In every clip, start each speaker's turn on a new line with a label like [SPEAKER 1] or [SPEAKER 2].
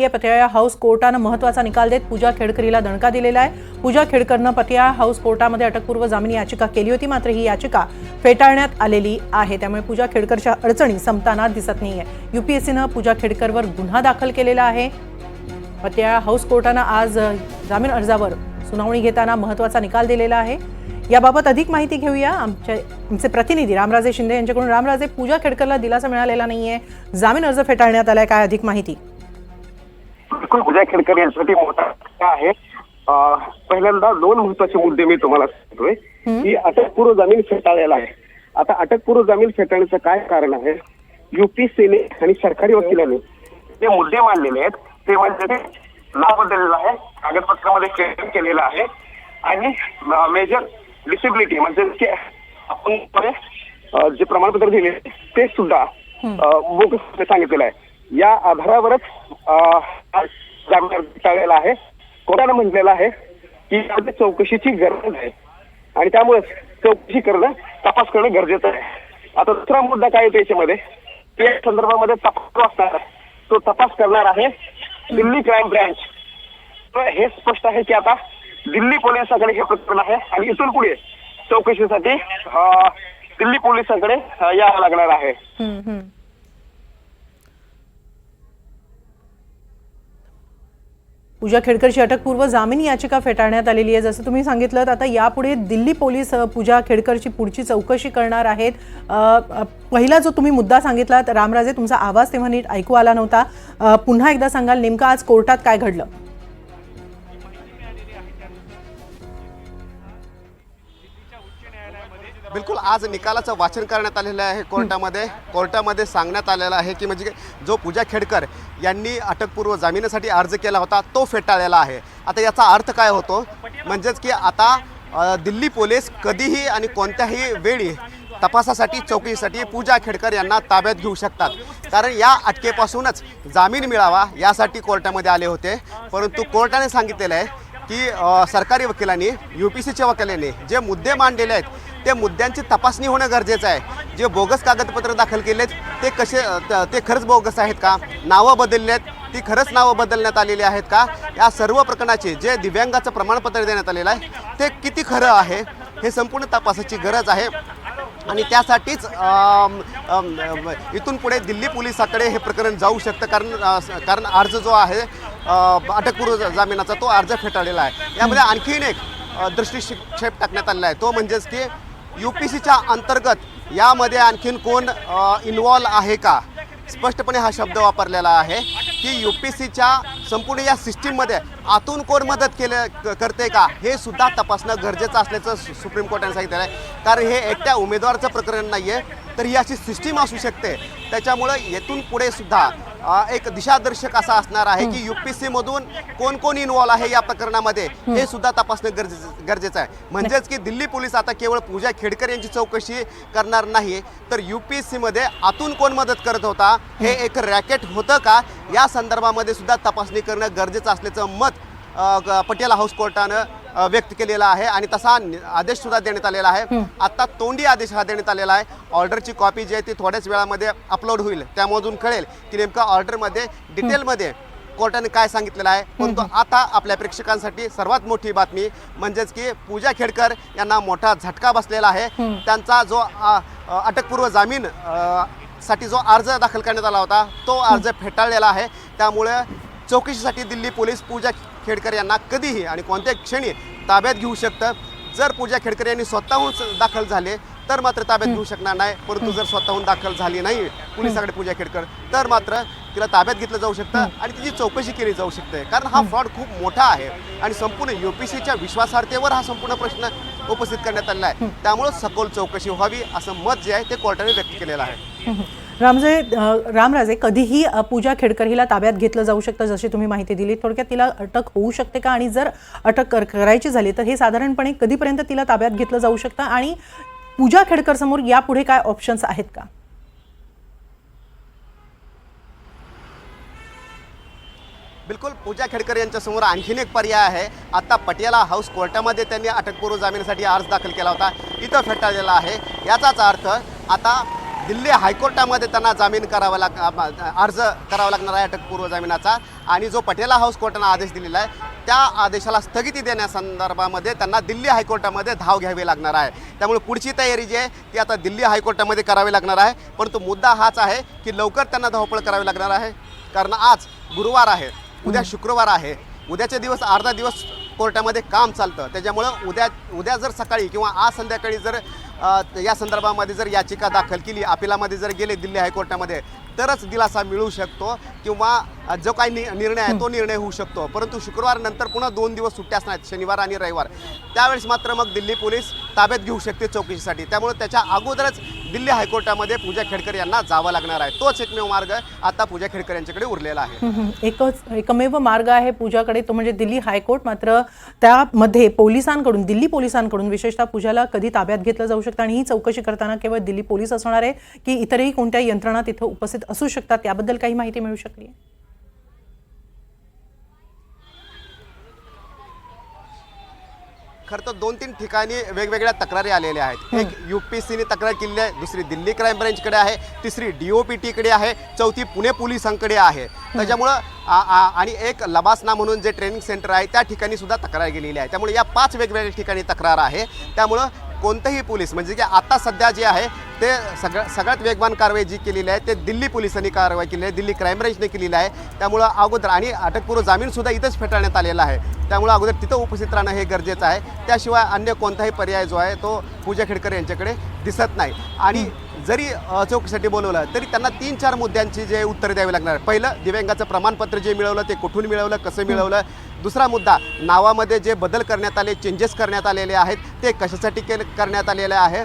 [SPEAKER 1] Patiala house कोर्टानं महत्त्वाचा निकाल देत पूजा खेडकरीला दणका दिलेला आहे। पूजा खेडकरनं पतियाळा हाऊस कोर्टामध्ये अटकपूर्व जामीन याचिका केली होती, मात्र ही याचिका फेटाळण्यात आलेली आहे। त्यामुळे पूजा खेडकरच्या अडचणी संपताना दिसत नाहीये। यूपीएससीनं पूजा खेडकरवर गुन्हा दाखल केलेला आहे। पतियाळा हाऊस कोर्टानं आज जामीन अर्जावर सुनावणी घेताना महत्त्वाचा निकाल दिलेला आहे। याबाबत अधिक माहिती घेऊया आमचे प्रतिनिधी रामराजे शिंदे यांच्याकडून। रामराजे, पूजा खेडकरला दिलासा मिळालेला नाहीये, जामीन अर्ज फेटाळण्यात आलाय, काय अधिक माहिती?
[SPEAKER 2] पूजा खेडकर यांच्यासाठी मोठा आहे। पहिल्यांदा दोन महत्वाचे मुद्दे मी तुम्हाला सांगतोय की अटकपूर्व जामीन फेटाळलेला आहे। आता अटकपूर्व जामीन फेटाळण्याचं काय कारण आहे? यूपीएससीने आणि सरकारी वकिलांनी जे मुद्दे मांडलेले आहेत ते म्हणजे नाव बदललेलं आहे, कागदपत्रामध्ये चेंज केलेलं आहे आणि मेजर डिसेबिलिटी म्हणजे की आपण जे प्रमाणपत्र दिले ते सुद्धा बोगस सांगितलेलं आहे। या आधारावरच जामीन अर्ज फेटाळलेला आहे। कोर्टानं म्हटलेलं आहे की यामध्ये चौकशीची गरज आहे आणि त्यामुळे चौकशी करणं, तपास करणं गरजेचं आहे। आता दुसरा मुद्दा काय येतो याच्यामध्ये, या संदर्भामध्ये तपास असणार तो तपास करणार आहे दिल्ली क्राईम ब्रँच। तर हे स्पष्ट आहे की आता दिल्ली पोलिसांकडे हे प्रकरण आहे आणि इथून पुढे चौकशीसाठी दिल्ली पोलिसांकडे यावं लागणार आहे।
[SPEAKER 1] पूजा खेडकरची अटकपूर्व जामीन याचिका फेटाळण्यात आलेली आहे। जसं तुम्ही सांगितलं, आता यापुढे दिल्ली पोलीस पूजा खेडकरची पुढची चौकशी करणार आहेत। पहिला जो तुम्ही मुद्दा सांगितलात रामराजे, तुमचा आवाज तेव्हा नीट ऐकू आला नव्हता, पुन्हा एकदा सांगाल नेमकं आज कोर्टात काय घडलं?
[SPEAKER 3] बिल्कुल, आज निकालाचं वाचन करण्यात आलेलं आहे कोर्टामध्ये सांगण्यात आलेलं आहे की म्हणजे जो पूजा खेडकर यांनी अटकपूर्व जामिनासाठी अर्ज केला होता तो फेटाळलेला आहे। आता याचा अर्थ काय होतो, म्हणजेच की आता दिल्ली पोलीस कधीही आणि कोणत्याही वेळी तपासासाठी, चौकशीसाठी पूजा खेडकर यांना ताब्यात घेऊ शकतात। कारण या अटकेपासूनच जामीन मिळावा यासाठी कोर्टामध्ये आले होते, परंतु कोर्टाने सांगितलेलं आहे की सरकारी वकिलांनी, यूपीएससीच्या वकिलांनी जे मुद्दे मांडलेले आहेत ते मुद्द्यांची तपासणी होणं गरजेचं आहे। जे बोगस कागदपत्र दाखल केलेत ते खरंच बोगस आहेत का? नावं बदललेत ती खरंच नावं बदलण्यात आलेली आहेत का? या सर्व प्रकरणाचे जे दिव्यांगाचं प्रमाणपत्र देण्यात आलेलं आहे ते किती खरं आहे हे संपूर्ण तपासाची गरज आहे। आणि त्यासाठीच इथून पुढे दिल्ली पोलिसांकडे हे प्रकरण जाऊ शकतं, कारण अर्ज जो आहे अटकपूर्व जामिनाचा तो अर्ज फेटाळलेला आहे। यामध्ये आणखीन एक दृष्टिक्षेप टाकण्यात आलेला आहे, तो म्हणजेच की यूपीएससीच्या अंतर्गत यामध्ये आणखीन कोण इन्व्हॉल्व आहे का? स्पष्टपणे हा शब्द वापरलेला आहे की यूपीएससीच्या संपूर्ण या सिस्टीममध्ये आतून कोण मदत करते का हे सुद्धा तपासणं गरजेचं असल्याचं सुप्रीम कोर्टाने सांगितलेलं आहे। कारण हे एकट्या उमेदवाराचं प्रकरण नाही आहे, तर ही अशी सिस्टीम असू शकते। त्याच्यामुळं येथून पुढे सुद्धा एक दिशादर्शक असा असणार आहे की यूपीएससी मधून कोण कोण इन्व्हॉल्व आहे या प्रकरणामध्ये हे सुद्धा तपासणं गरजेचं आहे। म्हणजेच की दिल्ली पोलीस आता केवळ पूजा खेडकर यांची चौकशी करणार नाही, तर यूपीएससी मध्ये आतून कोण मदत करत होता, हे एक रॅकेट होतं का, या संदर्भामध्ये सुद्धा तपासणी करणं गरजेचं असल्याचं मत पटियाला हाऊस कोर्टानं व्यक्त केलेला आहे आणि तसा आदेश सुद्धा देण्यात आलेला आहे। आता तोंडी आदेश हा देण्यात आलेला आहे। ऑर्डरची कॉपी जी आहे ती थोड्याच वेळामध्ये अपलोड होईल, त्यामधून कळेल की नेमका ऑर्डरमध्ये डिटेलमध्ये कोर्टाने काय सांगितलेलं आहे। परंतु आता आपल्या प्रेक्षकांसाठी सर्वात मोठी बातमी म्हणजेच की पूजा खेडकर यांना मोठा झटका बसलेला आहे। त्यांचा जो अटकपूर्व जामीन साठी जो अर्ज दाखल करण्यात आला होता तो अर्ज फेटाळलेला आहे। त्यामुळे चौकशीसाठी दिल्ली पोलीस पूजा खेडकर यांना कधीही आणि कोणत्याही क्षणी ताब्यात घेऊ शकतं। जर पूजा खेडकर यांनी स्वतःहून दाखल झाले तर मात्र ताब्यात घेऊ शकणार नाही, परंतु जर स्वतःहून दाखल झाली नाही पोलिसांकडे पूजा खेडकर तर मात्र तिला ताब्यात घेतलं जाऊ शकतं आणि तिची चौकशी केली जाऊ शकते। कारण हा फ्रॉड खूप मोठा आहे आणि संपूर्ण यूपीएससीच्या विश्वासार्हतेवर हा संपूर्ण प्रश्न उपस्थित करण्यात आलेला आहे। त्यामुळे सखोल चौकशी व्हावी असं मत जे आहे ते कोर्टाने व्यक्त केलेलं आहे।
[SPEAKER 1] रामराजे, कधीही पूजा खेडकर हिला ताब्यात घेतलं जाऊ शकतं जशी तुम्ही माहिती दिली, थोडक्यात तिला अटक होऊ शकते का? आणि जर अटक करायची झाली तर हे साधारणपणे कधीपर्यंत तिला ताब्यात घेतलं जाऊ शकतं आणि पूजा खेडकर समोर यापुढे काय ऑप्शन्स आहेत का?
[SPEAKER 3] बिल्कुल, पूजा खेडकर यांच्यासमोर आणखीन एक पर्याय आहे। आता पटियाला हाऊस कोर्टामध्ये त्यांनी अटकपूर्व जामिनासाठी अर्ज दाखल केला होता, इथं फेटाळलेला आहे। याचाच अर्थ आता दिल्ली हायकोर्टामध्ये त्यांना जामीन करावा अर्ज करावा लागणार आहे अटकपूर्व जामिनाचा, आणि जो पटियाला हाऊस कोर्टानं आदेश दिलेला आहे त्या आदेशाला स्थगिती देण्यासंदर्भामध्ये त्यांना दिल्ली हायकोर्टामध्ये धाव घ्यावी लागणार आहे. त्यामुळे पुढची तयारी जी आहे ती आता दिल्ली हायकोर्टामध्ये करावी लागणार आहे. परंतु मुद्दा हाच आहे की लवकर त्यांना धावपळ करावी लागणार आहे, कारण आज गुरुवार आहे, उद्या शुक्रवार आहे, उद्याचे दिवस अर्धा दिवस कोर्टामध्ये काम चालतं. त्याच्यामुळं उद्या जर सकाळी किंवा आज संध्याकाळी जर या संदर्भामध्ये जर याचिका दाखल केली, अपिलामध्ये जर गेले दिल्ली हायकोर्टामध्ये, तरच दिलासा मिळू शकतो किंवा जो काही निर्णय आहे तो निर्णय होऊ शकतो. परंतु शुक्रवार नंतर पुन्हा 2 दिवस सुट्ट्या असणार आहेत, शनिवार आणि रविवार. त्यावेळेस मात्र मग दिल्ली पोलीस ताब्यात घेऊ शकते चौकशीसाठी. त्यामुळे त्याच्या अगोदरच दिल्ली हायकोर्टामध्ये पूजा खेडकर यांना जावं लागणार आहे. तोच एकमेव मार्ग आता पूजा खेडकर यांच्याकडे उरलेला आहे.
[SPEAKER 1] एकमेव मार्ग आहे पूजाकडे, तो म्हणजे दिल्ली हायकोर्ट. मात्र त्यामध्ये पोलिसांकडून, दिल्ली पोलिसांकडून विशेषतः पूजाला कधी ताब्यात घेतलं जाऊ शकतं आणि ही चौकशी करताना केवळ दिल्ली पोलीस असणार आहे की इतरही कोणत्या यंत्रणा तिथं उपस्थित असू शकतात, याबद्दल काही माहिती मिळू शकली?
[SPEAKER 3] खरं तर 2-3 ठिकाणी वेगवेगळ्या तक्रारी आलेल्या आहेत. एक UPSCने तक्रार केलेली आहे, दुसरी दिल्ली क्राईम ब्रँचकडे आहे, तिसरी DOPTकडे आहे, चौथी पुणे पोलिसांकडे आहे. त्याच्यामुळं आणि एक लबासना म्हणून जे ट्रेनिंग सेंटर आहे त्या ठिकाणी सुद्धा तक्रार गेलेली आहे. त्यामुळे या 5 वेगवेगळ्या ठिकाणी तक्रार आहे. त्यामुळं कोणतंही पोलीस म्हणजे की आता सध्या जे आहे ते सगळ्यात वेगवान कारवाई जी केलेली आहे ते दिल्ली पोलिसांनी कारवाई केली आहे, दिल्ली क्राईम ब्रँचने केलेली आहे. त्यामुळं अगोदर आणि अटकपूर्व जामीनसुद्धा इथंच फेटाळण्यात आलेला आहे. त्यामुळं अगोदर तिथं उपस्थित राहणं हे गरजेचं आहे. त्याशिवाय अन्य कोणताही पर्याय जो आहे तो पूजा खेडकर यांच्याकडे दिसत नाही. आणि जरी चौकशीसाठी बोलवलं तरी त्यांना 3-4 मुद्द्यांची जे उत्तर द्यावी लागणार. पहिलं, दिव्यांगाचं प्रमाणपत्र जे मिळवलं ते कुठून मिळवलं, कसं मिळवलं. दुसरा मुद्दा, नावामध्ये जे बदल करण्यात आले, चेंजेस करण्यात आलेले आहेत ते कशासाठी करण्यात आलेले आहे,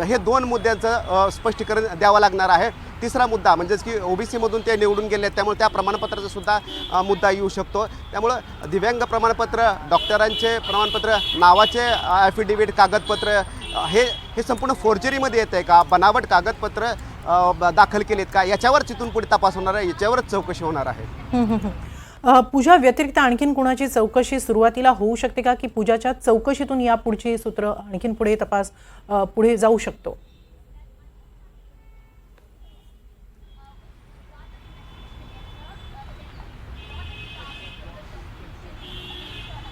[SPEAKER 3] हे 2 मुद्द्यांचं स्पष्टीकरण द्यावं लागणार आहे. तिसरा मुद्दा म्हणजेच की OBCमधून ते निवडून गेले आहेत त्यामुळे त्या प्रमाणपत्राचा सुद्धा मुद्दा येऊ शकतो. त्यामुळं दिव्यांग प्रमाणपत्र, डॉक्टरांचे प्रमाणपत्र, नावाचे ॲफिडेव्हिट कागदपत्र हे संपूर्ण फोर्जरीमध्ये येत आहे का, बनावट कागदपत्र दाखल केलेत का, याच्यावर तिथून पुढे तपास होणार आहे, याच्यावरच चौकशी होणार आहे.
[SPEAKER 1] पूजा व्यतिरिक्त आणखीन कोणाची चौकशी सुरुवातीला होऊ शकते का, की पूजाच्या चौकशीतून या पुढची सूत्र आणखीन पुढे तपास पुढे जाऊ शकतो?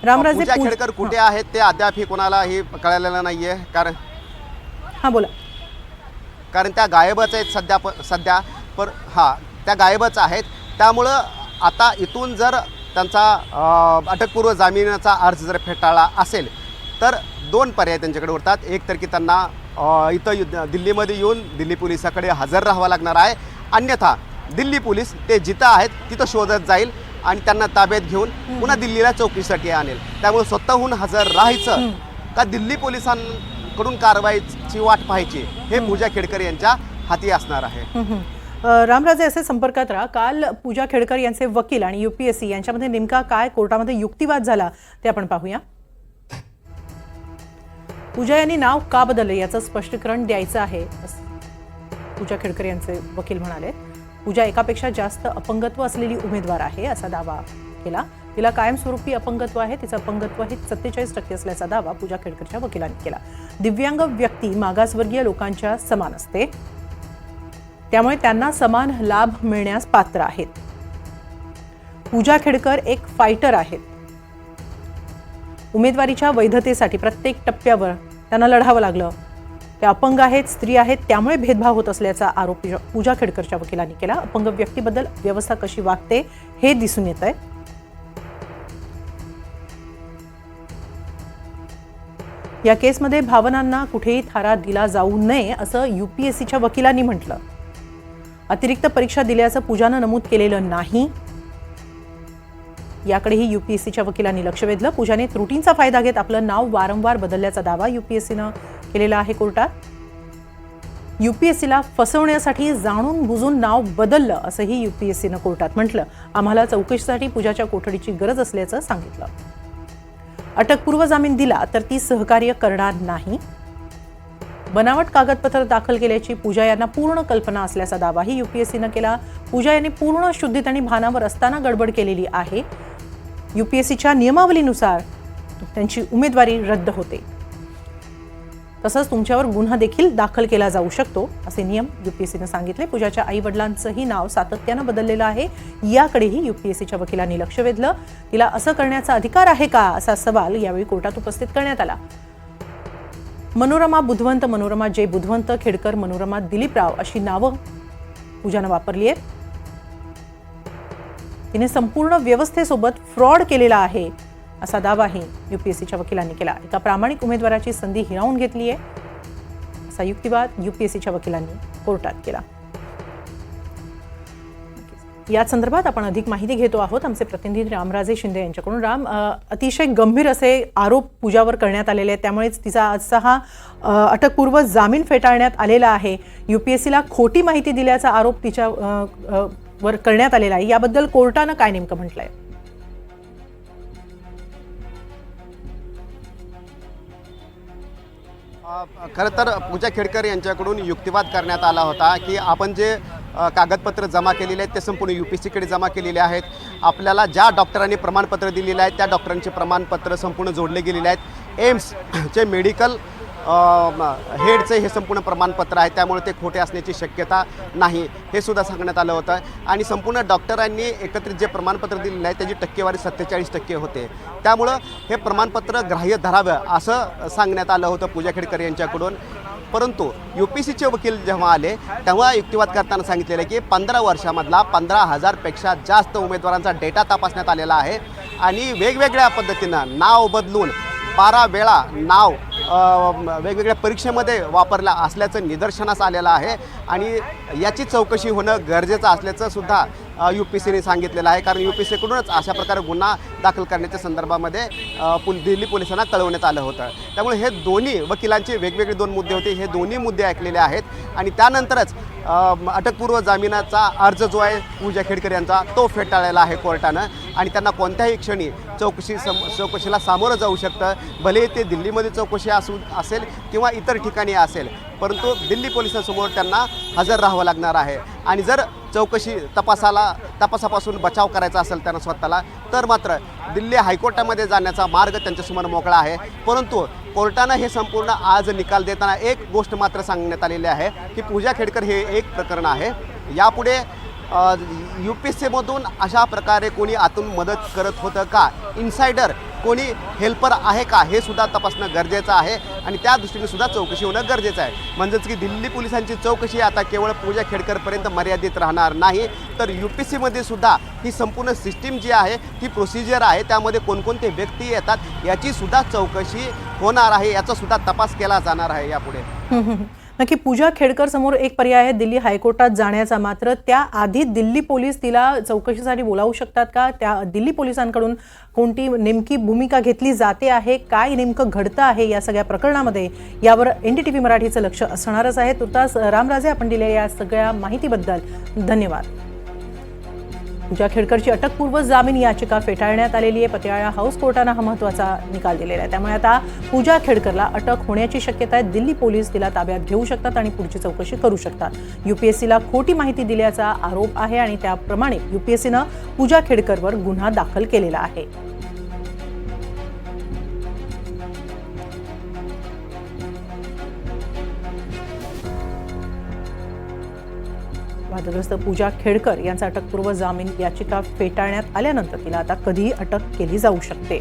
[SPEAKER 1] रामराजे,
[SPEAKER 3] पूजा खेडकर कुठे आहेत ते अद्याप कोणालाही कळलेलं नाहीये.
[SPEAKER 1] बोला.
[SPEAKER 3] कारण त्या गायबच आहेत सध्या त्या गायबच आहेत. त्यामुळं आता इथून जर त्यांचा अटकपूर्व जामिनाचा अर्ज जर फेटाळला असेल तर 2 पर्याय त्यांच्याकडे उरतात. एक तर की त्यांना इथं दिल्लीमध्ये येऊन दिल्ली पोलिसाकडे हजर राहावं लागणार आहे, अन्यथा दिल्ली पोलीस ते जिथं आहेत तिथं शोधत जाईल आणि त्यांना ताब्यात घेऊन पुन्हा दिल्लीला चौकशीसाठी आणेल. त्यामुळे स्वतःहून हजर राहायचं का दिल्ली पोलिसांकडून कारवाईची वाट पाहायची, हे पूजा खेडकर यांच्या हाती असणार आहे.
[SPEAKER 1] रामराजे, असे संपर्कात राहा. काल पूजा खेडकर यांचे वकील आणि UPSC यांच्यामध्ये नेमका काय कोर्टामध्ये युक्तिवाद झाला ते आपण पाहूया. पूजा यांनी नाव का बदललं याचं स्पष्टीकरण द्यायचं आहे, पूजा खेडकर यांचे वकील म्हणाले. पूजा एकापेक्षा जास्त अपंगत्व असलेली उमेदवार आहे असा दावा केला. तिला कायमस्वरूपी अपंगत्व आहे, तिचं अपंगत्व हे 47% असल्याचा दावा पूजा खेडकरच्या वकिलांनी केला. दिव्यांग व्यक्ती मागासवर्गीय लोकांच्या समान असते, त्यामुळे त्यांना समान लाभ मिळण्यास पात्र आहेत. पूजा खेडकर एक फायटर आहेत. उमेदवारीच्या वैधतेसाठी प्रत्येक टप्प्यावर त्यांना लढावं लागलं. त्या अपंग आहेत, स्त्री आहेत, त्यामुळे भेदभाव होत असल्याचा आरोप पूजा खेडकरच्या वकिलांनी केला. अपंग व्यक्तीबद्दल व्यवस्था कशी वागते हे दिसून येत आहे. या केसमध्ये भावनांना कुठेही थारा दिला जाऊ नये असं UPSCच्या वकिलांनी म्हटलं. अतिरिक्त परीक्षा दिल्याचं पूजानं नमूद केलेलं नाही, याकडेही UPSCच्या वकिलांनी लक्ष वेधलं. पूजाने त्रुटींचा फायदा घेत आपलं नाव वारंवार बदलल्याचा दावा UPSCनं केलेला आहे कोर्टात. UPSCला फसवण्यासाठी जाणून बुजून नाव बदललं असंही UPSCनं कोर्टात म्हटलं. आम्हाला चौकशीसाठी पूजाच्या कोठडीची गरज असल्याचं सांगितलं. अटकपूर्व जामीन दिला तर ती सहकार्य करणार नाही. बनावट कागदपत्र दाखल केल्याची पूजा यांना पूर्ण कल्पना असल्याचा दावाही UPSCनं केला. पूजा यांनी पूर्ण शुद्धीत आणि भानावर असताना गडबड केलेली आहे. UPSCच्या नियमावलीनुसार त्यांची उमेदवारी रद्द होते. तसंच तुमच्यावर गुन्हा देखील दाखल केला जाऊ शकतो असे नियम यूपीएससीनं सांगितले. पूजाच्या आई वडिलांचंही नाव सातत्यानं बदललेलं आहे. याकडेही यूपीएससीच्या वकिलांनी लक्ष वेधलं. तिला असं करण्याचा अधिकार आहे का असा सवाल यावेळी कोर्टात उपस्थित करण्यात आला. मनोरमा बुधवंत, मनोरमा जे बुधवंत खेडकर, मनोरमा दिलीपराव अशी नावं पूजानं वापरली आहेत. तिने संपूर्ण व्यवस्थेसोबत फ्रॉड केलेला आहे असा दावाही यूपीएससीच्या वकिलांनी केला. एका प्रामाणिक उमेदवाराची संधी हिरावून घेतली आहे असा युक्तिवाद यूपीएससीच्या वकिलांनी कोर्टात केला. या संदर्भात आपण अधिक माहिती घेतो आहोत आमचे प्रतिनिधी रामराजे शिंदे यांच्याकडून. राम, अतिशय गंभीर असे आरोप पूजावर करण्यात आलेले आहेत, त्यामुळेच तिचा आजचा हा अटकपूर्व जामीन फेटाळण्यात आलेला आहे. यूपीएससीला खोटी माहिती दिल्याचा आरोप तिच्या वर करण्यात आलेला आहे. याबद्दल कोर्टानं काय नेमकं म्हटलंय?
[SPEAKER 3] खरं तर पूजा खेडकर यांच्याकडून युक्तिवाद करण्यात आला होता की आपण जे कागदपत्र जमा केलेले आहेत ते संपूर्ण यूपीएससीकडे जमा केलेले आहेत. आपल्याला ज्या डॉक्टरांनी प्रमाणपत्र दिलेले आहेत त्या डॉक्टरांचे प्रमाणपत्र संपूर्ण जोडले गेलेले आहेत. एम्सचे मेडिकल हेडचे हे संपूर्ण प्रमाणपत्र आहे, त्यामुळे ते खोटे असण्याची शक्यता नाही हे सुद्धा सांगण्यात आलं होतं. आणि संपूर्ण डॉक्टरांनी एकत्रित जे प्रमाणपत्र दिलेलं आहे त्याची टक्केवारी 47% होते. त्यामुळं हे प्रमाणपत्र ग्राह्य धरावं असं सांगण्यात आलं होतं पूजा खेडकर यांच्याकडून. परंतु यूपीएससीचे वकील जेव्हा आले तेव्हा युक्तिवाद करताना सांगितलेलं आहे की 15 वर्षामधला 15,000पेक्षा जास्त उमेदवारांचा डेटा तपासण्यात आलेला आहे आणि वेगवेगळ्या पद्धतीनं नाव बदलून 12 वेळा नाव वेगवेगळ्या परीक्षेमध्ये वापरला असल्याचं निदर्शनास आलेलं आहे आणि याची चौकशी होणं गरजेचं असल्याचं सुद्धा यूपीएससीने सांगितलेलं आहे. कारण यूपीएससीकडूनच अशा प्रकारे गुन्हा दाखल करण्याच्या संदर्भामध्ये दिल्ली पोलिसांना कळवण्यात आलं होतं. त्यामुळे हे दोन्ही वकिलांचे वेगवेगळे 2 मुद्दे होते. हे दोन्ही मुद्दे ऐकलेले आहेत आणि त्यानंतरच अटकपूर्व जामिनाचा अर्ज जो आहे पूजा खेडकर यांचा तो फेटाळलेला आहे कोर्टानं आणि त्यांना कोणत्याही क्षणी चौकशीला सामोरं जाऊ शकतं. भले ते दिल्लीमध्ये चौकशी असेल किंवा इतर ठिकाणी असेल, परंतु दिल्ली पोलिसांसमोर त्यांना हजर राहावं लागणार आहे. आणि जर चौकशी तपासापासून बचाव करायचा असेल त्यांना स्वतःला, तर मात्र दिल्ली हायकोर्टामध्ये जाण्याचा मार्ग त्यांच्यासमोर मोकळा आहे. परंतु कोर्टानं हे संपूर्ण आज निकाल देताना एक गोष्ट मात्र सांगण्यात आलेली आहे की पूजा खेडकर हे एक प्रकरण आहे. यापुढे यूपीएससीमधून अशा प्रकारे कोणी आतून मदत करत होतं का, इन्सायडर कोणी हेल्पर आहे का, हे सुद्धा तपासणं गरजेचं आहे आणि त्या दृष्टीने सुद्धा चौकशी होणं गरजेचं आहे. म्हणजेच की दिल्ली पोलिसांची चौकशी आता केवळ पूजा खेडकरपर्यंत मर्यादित राहणार नाही, तर यूपीएससीमध्ये सुद्धा ही संपूर्ण सिस्टीम जी आहे ती प्रोसिजर आहे, त्यामध्ये कोणकोणते व्यक्ती येतात याची सुद्धा चौकशी होणार आहे, याचा सुद्धा तपास केला जाणार आहे यापुढे.
[SPEAKER 1] नक्की पूजा खेडकर समोर एक पर्याय आहे दिल्ली हायकोर्टात जाण्याचा, मात्र त्याआधी दिल्ली पोलीस तिला चौकशीसाठी बोलावू शकतात का? त्या दिल्ली पोलिसांकडून कोणती नेमकी भूमिका घेतली जाते आहे, काय नेमकं घडतं आहे या सगळ्या प्रकरणामध्ये, यावर NDTV मराठीचं लक्ष असणारच आहे. तुर्तास रामराजे, आपण दिलेल्या या सगळ्या माहितीबद्दल धन्यवाद. पूजा खेडकरची अटकपूर्व जामीन याचिका फेटाळण्यात आलेली आहे. पतियाळा हाऊस कोर्टानं हा महत्त्वाचा निकाल दिलेला आहे. त्यामुळे आता पूजा खेडकरला अटक होण्याची शक्यता आहे. दिल्ली पोलीस तिला ताब्यात घेऊ शकतात आणि पुढची चौकशी करू शकतात. यूपीएससीला खोटी माहिती दिल्याचा आरोप आहे आणि त्याप्रमाणे यूपीएससीनं पूजा खेडकरवर गुन्हा दाखल केलेला आहे. वादग्रस्त पूजा खेडकर यांचा अटकपूर्व जामीन याचिका फेटाळण्यात आल्यानंतर तिला आता कधीही अटक केली जाऊ शकते.